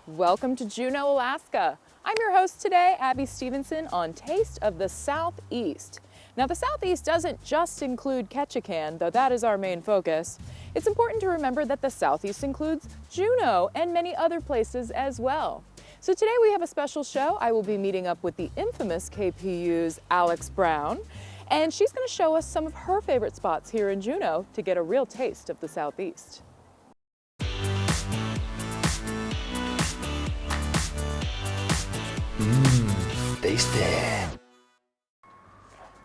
Welcome to Juneau, Alaska. I'm your host today, Abbie Stevenson, on Taste of the Southeast. Now, the Southeast doesn't just include Ketchikan, though that is our main focus. It's important to remember that the Southeast includes Juneau and many other places as well. So today we have a special show. I will be meeting up with the infamous KPU's Alex Brown, and she's going to show us some of her favorite spots here in Juneau to get a real taste of the Southeast. Tasty.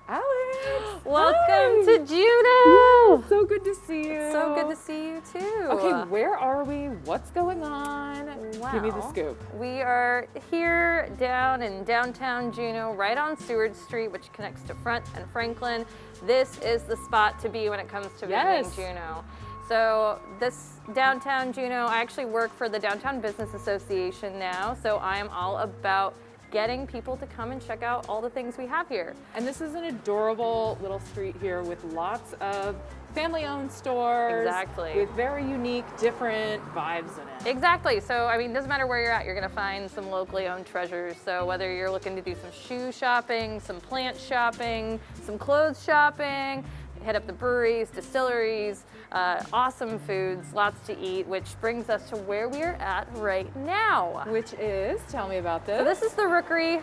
Alex! Welcome Hi. to Juneau! So good to see you. So good to see you too. Okay, where are we? What's going on? Give me the Wow. scoop. We are here down in downtown Juneau, right on Seward Street, which connects to Front and Franklin. This is the spot to be when it comes to visiting Juneau. So this downtown Juneau, I actually work for the Downtown Business Association now, so I am all about getting people to come and check out all the things we have here. And this is an adorable little street here with lots of family-owned stores. Exactly. With very unique, different vibes in it. Exactly. So, I mean, it doesn't matter where you're at, you're gonna find some locally owned treasures. So whether you're looking to do some shoe shopping, some plant shopping, some clothes shopping, hit up the breweries, distilleries, awesome foods, lots to eat, which brings us to where we are at right now. Which is, tell me about this. So this is the Rookery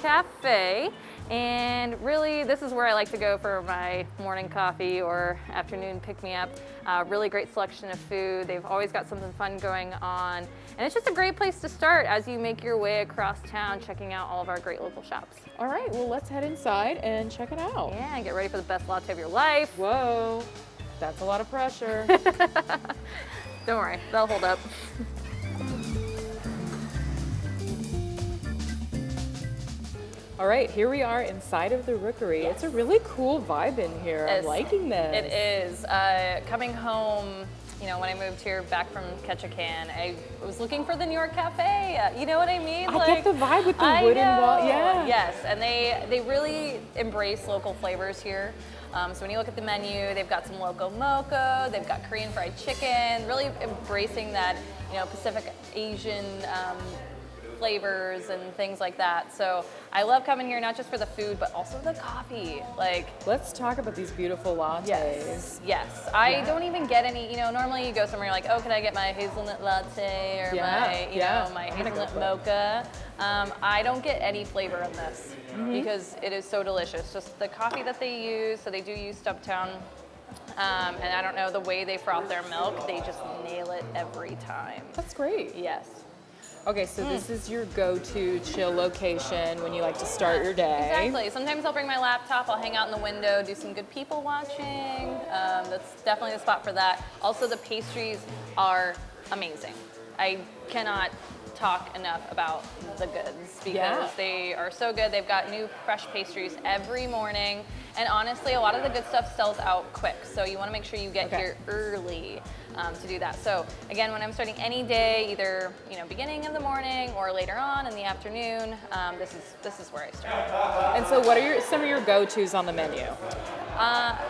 Cafe, and really this is where I like to go for my morning coffee or afternoon pick-me-up. Really great selection of food. They've always got something fun going on, and it's just a great place to start as you make your way across town checking out all of our great local shops. All right, well, let's head inside and check it out. Yeah, and get ready for the best latte of your life. Whoa, that's a lot of pressure. Don't worry, they'll hold up. All right, here we are inside of the Rookery. It's a really cool vibe in here. I'm liking this. It is. Coming home, you know, when I moved here back from Ketchikan, I was looking for the New York Cafe. You know what I mean? I get the vibe with the wooden wall. Yeah. Yes, and they really embrace local flavors here. So when you look at the menu, they've got some local mocha, they've got Korean fried chicken, really embracing that, you know, Pacific Asian flavors and things like that. So I love coming here not just for the food, but also the coffee. Like, let's talk about these beautiful lattes. Yes. I don't even get any, you know, normally you go somewhere, you're like, oh, can I get my hazelnut latte or my, you know, my hazelnut mocha? I don't get any flavor in this because it is so delicious. Just the coffee that they use, so they do use Downtown. And I don't know, the way they froth their milk, they just nail it every time. That's great. Yes. Okay, so this is your go-to chill location when you like to start your day. Exactly. Sometimes I'll bring my laptop, I'll hang out in the window, do some good people watching. That's definitely the spot for that. Also, the pastries are amazing. I cannot talk enough about the goods because they are so good. They've got new fresh pastries every morning. And honestly, a lot of the good stuff sells out quick. So you want to make sure you get here early to do that. So again, when I'm starting any day, either, you know, beginning of the morning or later on in the afternoon, this is where I start. And so what are some of your go-tos on the menu?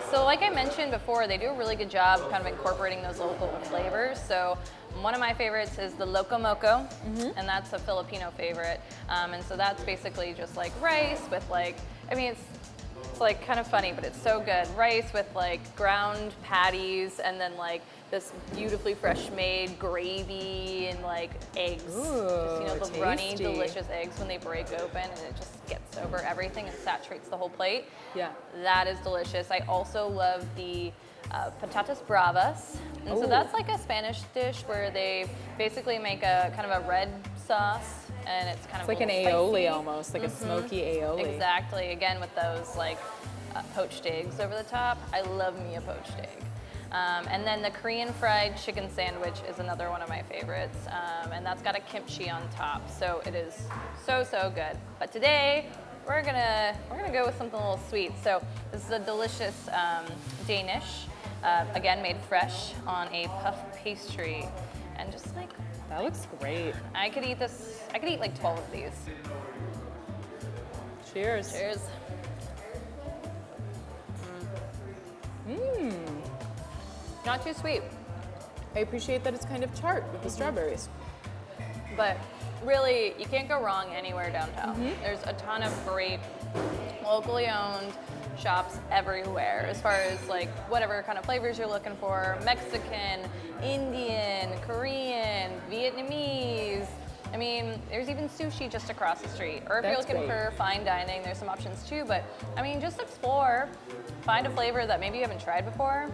So like I mentioned before, they do a really good job kind of incorporating those local flavors. So one of my favorites is the Loco Moco, and that's a Filipino favorite. And so that's basically just like rice with like, I mean, it's like kind of funny, but it's so good. Rice with like ground patties and then like this beautifully fresh made gravy and like eggs. Ooh, just, you know, the tasty. runny, delicious eggs when they break open, and it just gets over everything and saturates the whole plate. Yeah. That is delicious. I also love the patatas bravas. And so that's like a Spanish dish where they basically make a kind of a red sauce, and it's kind of like an aioli almost, like a smoky aioli. Exactly. Again, with those like poached eggs over the top. I love me a poached egg. And then the Korean fried chicken sandwich is another one of my favorites, and that's got a kimchi on top. So it is so good. But today we're gonna go with something a little sweet. So this is a delicious Danish, again made fresh on a puff pastry, and just like that looks great. I could eat this. I could eat like 12 of these. Cheers. Cheers. Not too sweet. I appreciate that it's kind of tart with the strawberries. But really, you can't go wrong anywhere downtown. There's a ton of great locally owned shops everywhere as far as like whatever kind of flavors you're looking for, Mexican, Indian, Korean, Vietnamese. I mean, there's even sushi just across the street. Or if you're looking for fine dining, there's some options too. But I mean, just explore, find a flavor that maybe you haven't tried before,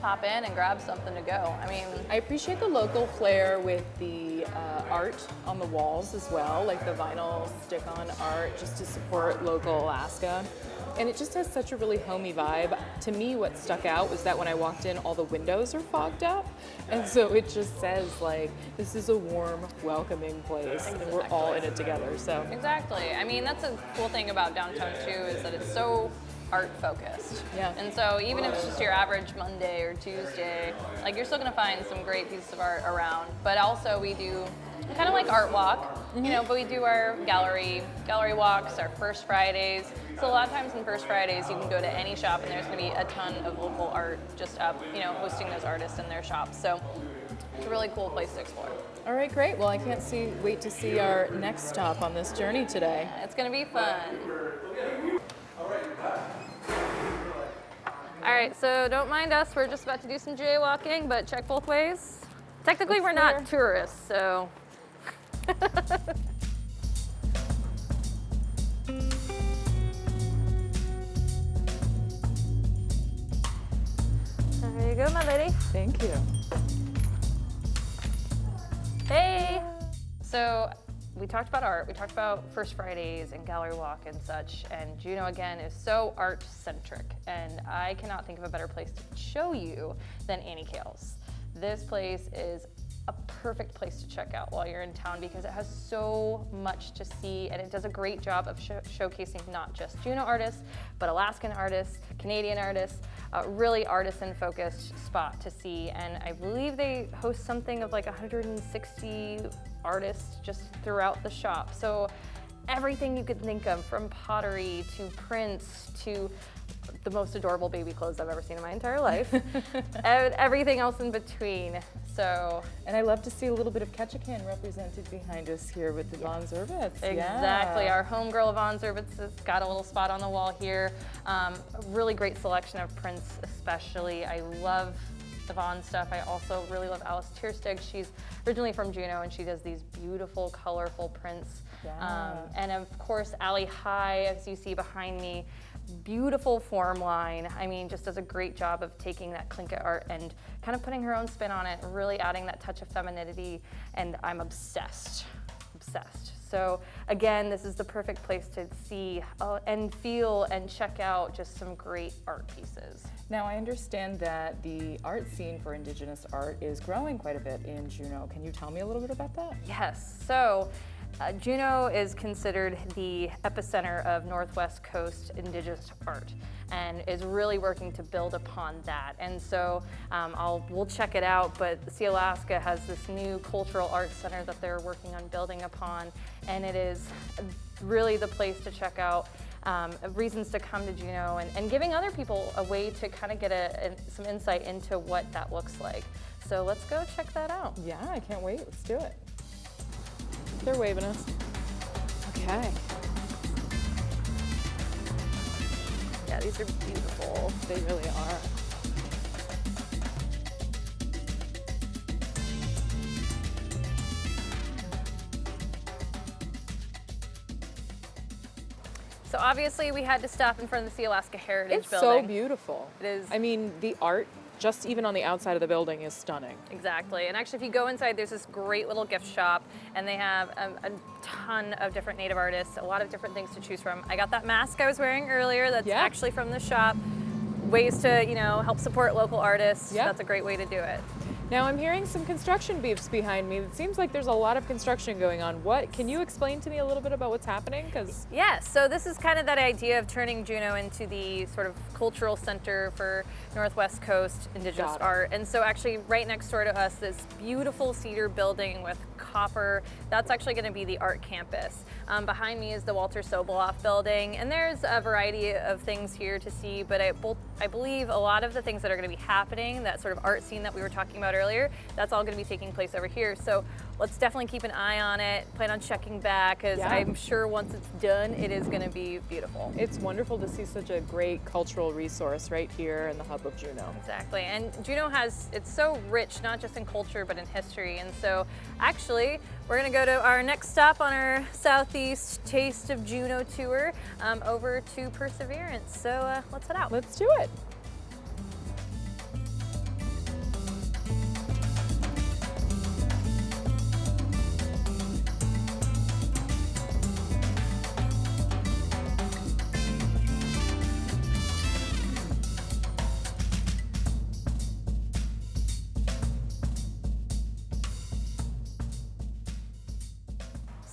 pop in and grab something to go. I mean, I appreciate the local flair with the art on the walls as well, like the vinyl stick-on art, just to support local Alaska. And it just has such a really homey vibe. To me, what stuck out was that when I walked in, all the windows are fogged up. And so it just says like, this is a warm, welcoming place, and we're all in it together, so. Exactly. I mean, that's a cool thing about downtown too, is that it's so art focused. Yeah. And so even if it's just your average Monday or Tuesday, like you're still gonna find some great pieces of art around. But also we do kind of like art walk, you know, but we do our gallery walks, our First Fridays. So a lot of times on First Fridays, you can go to any shop and there's gonna be a ton of local art just up, you know, hosting those artists in their shops. So it's a really cool place to explore. All right, great. Well, I can't wait to see our next stop on this journey today. It's gonna be fun. All right, so don't mind us. We're just about to do some jaywalking, but check both ways. Technically, we're not tourists, so. There you go, my lady. Thank you. Hey! So we talked about art, we talked about First Fridays and gallery walk and such, and Juneau again is so art-centric, and I cannot think of a better place to show you than Annie Kale's. This place is a perfect place to check out while you're in town because it has so much to see, and it does a great job of showcasing not just Juneau artists, but Alaskan artists, Canadian artists, really artisan-focused spot to see. And I believe they host something of like 160 artists just throughout the shop. So everything you could think of, from pottery to prints to the most adorable baby clothes I've ever seen in my entire life, and everything else in between. So, and I love to see a little bit of Ketchikan represented behind us here with the Von Zerbitz. Exactly, our homegirl Von Zerbitz has got a little spot on the wall here. A really great selection of prints, especially. I love the Von stuff. I also really love Alice Tierstig. She's originally from Juneau, and she does these beautiful, colorful prints. Yeah. And of course, Allie High, as you see behind me, beautiful form line. I mean, just does a great job of taking that Tlingit art and kind of putting her own spin on it, really adding that touch of femininity, and I'm obsessed. So again, this is the perfect place to see and feel and check out just some great art pieces. Now, I understand that the art scene for Indigenous art is growing quite a bit in Juneau. Can you tell me a little bit about that? Yes, so Juneau is considered the epicenter of Northwest Coast Indigenous art and is really working to build upon that. And so we'll check it out, but See Alaska has this new cultural arts center that they're working on building upon, and it is really the place to check out reasons to come to Juneau and giving other people a way to kind of get some insight into what that looks like. So let's go check that out. Yeah, I can't wait. Let's do it. They're waving us. Okay. Yeah, these are beautiful. They really are. So obviously we had to stop in front of the See Alaska Heritage It's Building. so beautiful. It is. I mean, the art, just even on the outside of the building, is stunning. Exactly, and actually if you go inside, there's this great little gift shop, and they have a ton of different Native artists, a lot of different things to choose from. I got that mask I was wearing earlier that's actually from the shop. Ways to, help support local artists. Yep. That's a great way to do it. Now I'm hearing some construction beeps behind me. It seems like there's a lot of construction going on. Can you explain to me a little bit about what's happening? Yes, so this is kind of that idea of turning Juneau into the sort of cultural center for Northwest Coast Indigenous art. And so actually right next door to us, this beautiful cedar building with copper, that's actually going to be the art campus. Behind me is the Walter Soboleff building, and there's a variety of things here to see, but I believe a lot of the things that are going to be happening, that sort of art scene that we were talking about earlier, earlier, that's all going to be taking place over here. So let's definitely keep an eye on it. Plan on checking back, because I'm sure once it's done, it is going to be beautiful. It's wonderful to see such a great cultural resource right here in the hub of Juneau. Exactly, and Juneau it's so rich, not just in culture, but in history. And so actually, we're gonna go to our next stop on our Southeast Taste of Juneau tour, over to Perseverance. So let's head out. Let's do it.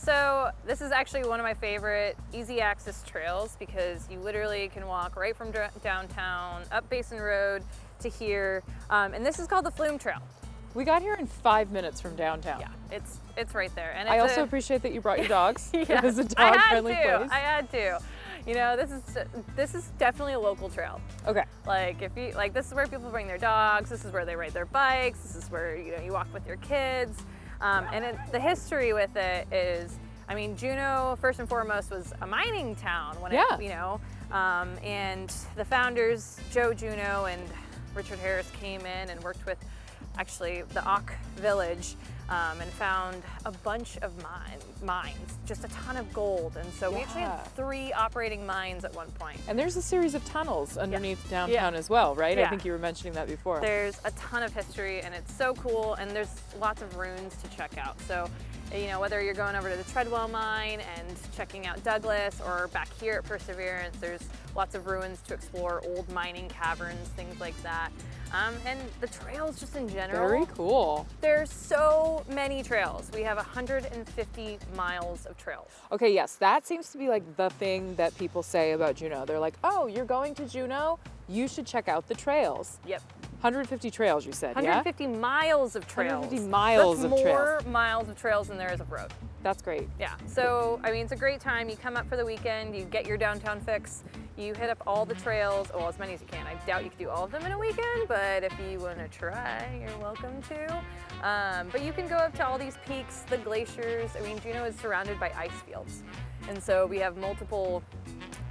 So this is actually one of my favorite easy access trails, because you literally can walk right from downtown up Basin Road to here, and this is called the Flume Trail. We got here in 5 minutes from downtown. Yeah, it's right there. And I also appreciate that you brought your dogs. Yes, It is a dog-friendly place. I had to. You know, this is definitely a local trail. Okay. Like this is where people bring their dogs. This is where they ride their bikes. This is where you walk with your kids. And the history with it is, I mean, Juneau first and foremost was a mining town when and the founders, Joe Juneau and Richard Harris, came in and worked with actually the Auk village, and found a bunch of mines, just a ton of gold. And so we actually had 3 operating mines at one point. And there's a series of tunnels underneath downtown as well, right? Yeah. I think you were mentioning that before. There's a ton of history, and it's so cool, and there's lots of ruins to check out. So, whether you're going over to the Treadwell mine and checking out Douglas, or back here at Perseverance, there's lots of ruins to explore, old mining caverns, things like that. And the trails just in general. Very cool. There's so many trails. We have 150 miles of trails. Okay, yes, that seems to be like the thing that people say about Juneau. They're like, oh, you're going to Juneau? You should check out the trails. Yep. 150 trails, you said, 150 miles of trails. 150 miles of trails. That's more miles of trails than there is of road. That's great. Yeah, so I mean, it's a great time. You come up for the weekend, you get your downtown fix, you hit up all the trails, well, as many as you can. I doubt you can do all of them in a weekend, but if you want to try, you're welcome to. But you can go up to all these peaks, the glaciers. I mean, Juneau is surrounded by ice fields. And so we have multiple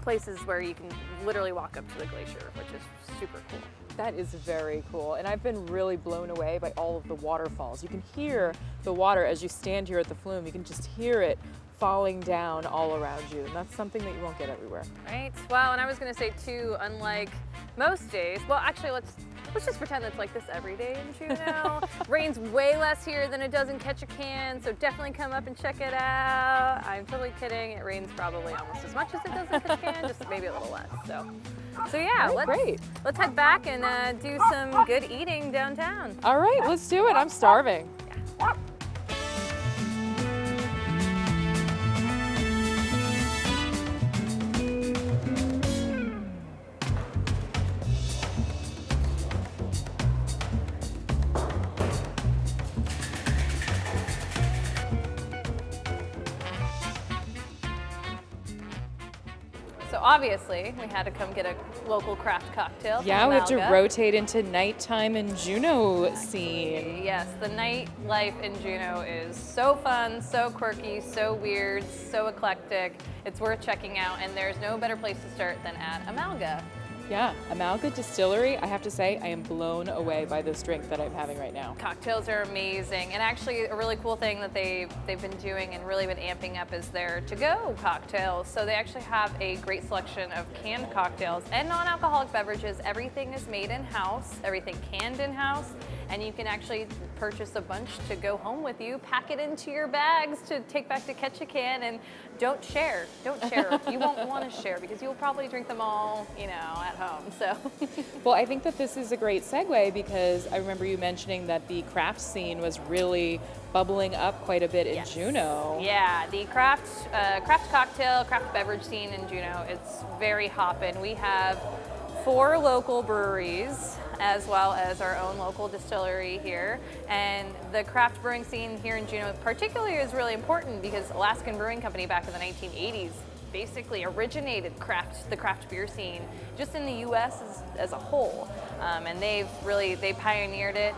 places where you can literally walk up to the glacier, which is super cool. That is very cool. And I've been really blown away by all of the waterfalls. You can hear the water as you stand here at the Flume. You can just hear it falling down all around you. And that's something that you won't get everywhere. Right. Well, and I was going to say too, unlike most days, well, actually, let's just pretend it's like this every day in Juneau. Rains way less here than it does in Ketchikan, so definitely come up and check it out. I'm totally kidding. It rains probably almost as much as it does in Ketchikan, just maybe a little less. So yeah, let's head back and do some good eating downtown. All right, let's do it. I'm starving. Yeah. So obviously, we had to come get a local craft cocktail. Yeah, from we have to Amalga. rotate into nighttime in Juneau scene. Yes, the nightlife in Juneau is so fun, so quirky, so weird, so eclectic. It's worth checking out, and there's no better place to start than at Amalga. Yeah, Amalga Distillery, I have to say, I am blown away by this drink that I'm having right now. Cocktails are amazing, and actually a really cool thing that they've been doing and really been amping up is their to-go cocktails. So they actually have a great selection of canned cocktails and non-alcoholic beverages. Everything is made in-house, everything canned in-house, and you can actually purchase a bunch to go home with you, pack it into your bags to take back to Ketchikan, and don't share. Don't share. You won't want to share because you'll probably drink them all, at home. So. Well, I think that this is a great segue because I remember you mentioning that the craft scene was really bubbling up quite a bit in Juneau. Yeah, the craft cocktail, craft beverage scene in Juneau, it's very hoppin'. We have 4 local breweries as well as our own local distillery here. And the craft brewing scene here in Juneau particularly is really important because Alaskan Brewing Company back in the 1980s basically originated the craft beer scene just in the US as a whole. And they pioneered it,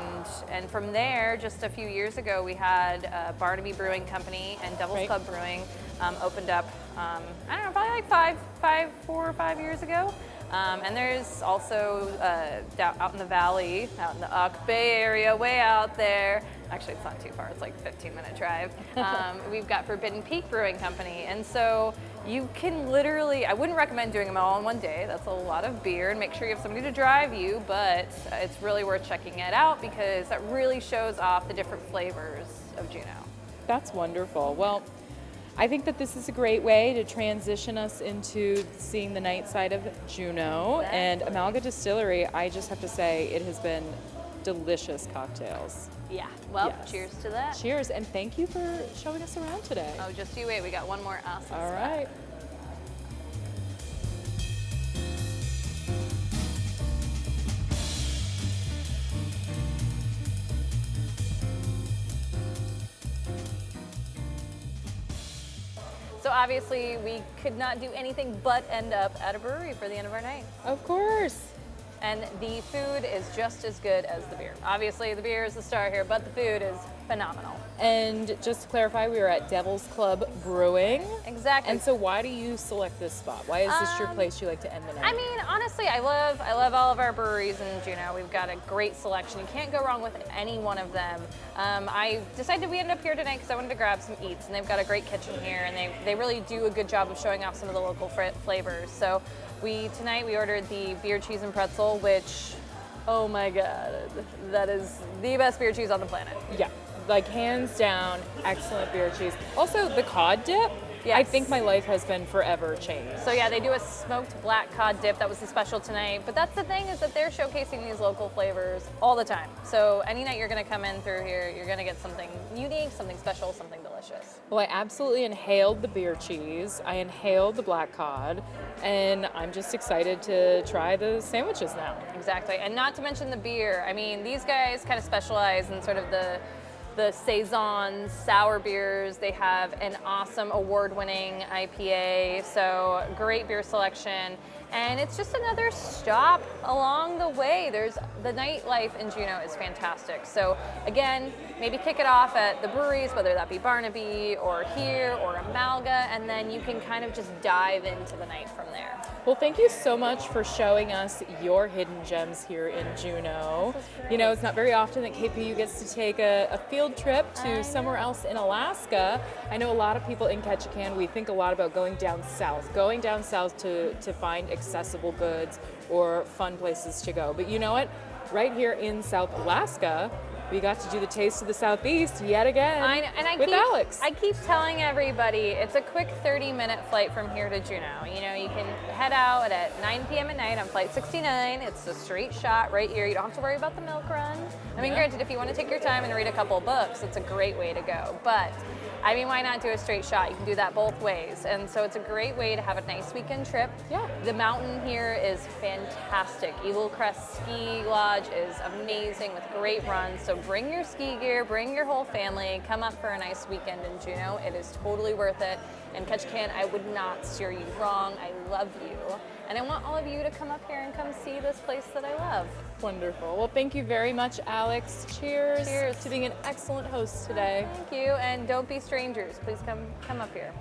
and from there, just a few years ago, we had Barnaby Brewing Company and Devil's Club Brewing opened up, I don't know, probably like 4 or 5 years ago. And there's also out in the valley, out in the Uck Bay area, way out there. Actually, it's not too far. It's like a 15-minute drive. We've got Forbidden Peak Brewing Company. And so you can literally, I wouldn't recommend doing them all in one day. That's a lot of beer, and make sure you have somebody to drive you, but it's really worth checking it out because that really shows off the different flavors of Juneau. That's wonderful. Well, I think that this is a great way to transition us into seeing the night side of Juneau. Exactly. And Amalga Distillery, I just have to say, it has been delicious cocktails. Yeah, well, Yes. cheers to that. Cheers, and thank you for showing us around today. Oh, just you wait, we got one more awesome All spot. right. So obviously we could not do anything but end up at a brewery for the end of our night. Of course. And the food is just as good as the beer. Obviously the beer is the star here, but the food is phenomenal. And just to clarify, we were at Devil's Club Brewing. Exactly. And so why do you select this spot? Why is this your place you like to end the night? I mean, honestly, I love all of our breweries in Juneau. We've got a great selection. You can't go wrong with any one of them. I decided we end up here tonight because I wanted to grab some eats, and they've got a great kitchen here, and they really do a good job of showing off some of the local flavors. So tonight we ordered the beer, cheese, and pretzel, which, oh my God, that is the best beer cheese on the planet. Yeah, like hands down, excellent beer cheese. Also, the cod dip, Yes. I think my life has been forever changed. So yeah, they do a smoked black cod dip. That was the special tonight. But that's the thing, is that they're showcasing these local flavors all the time. So any night you're gonna come in through here, you're gonna get something unique, something special, something delicious. Well, I absolutely inhaled the beer cheese, I inhaled the black cod, and I'm just excited to try the sandwiches now. Exactly, and not to mention the beer. I mean, these guys kind of specialize in sort of the saisons, sour beers. They have an awesome award-winning IPA, so great beer selection. And it's just another stop along the way. The nightlife in Juneau is fantastic. So again, maybe kick it off at the breweries, whether that be Barnaby or here or Amalga, and then you can kind of just dive into the night from there. Well, thank you so much for showing us your hidden gems here in Juneau. You know, it's not very often that KPU gets to take a field trip to somewhere else in Alaska. I know a lot of people in Ketchikan, we think a lot about going down south to find accessible goods or fun places to go. But you know what? Right here in South Alaska, we got to do the Taste of the Southeast yet again with Alex. I keep telling everybody it's a quick 30-minute flight from here to Juneau. You know, you can head out at 9 p.m. at night on Flight 69. It's a straight shot right here. You don't have to worry about the milk run. I mean, granted, if you want to take your time and read a couple of books, it's a great way to go. But I mean, why not do a straight shot? You can do that both ways. And so it's a great way to have a nice weekend trip. Yeah. The mountain here is fantastic. Eagle Crest Ski Lodge is amazing with great runs. So bring your ski gear, bring your whole family, come up for a nice weekend in Juneau. It is totally worth it. And Ketchikan, I would not steer you wrong. I love you. And I want all of you to come up here and come see this place that I love. Wonderful. Well, thank you very much, Alex. Cheers. Cheers. To being an excellent host today. Thank you, and don't be strangers. Please come up here.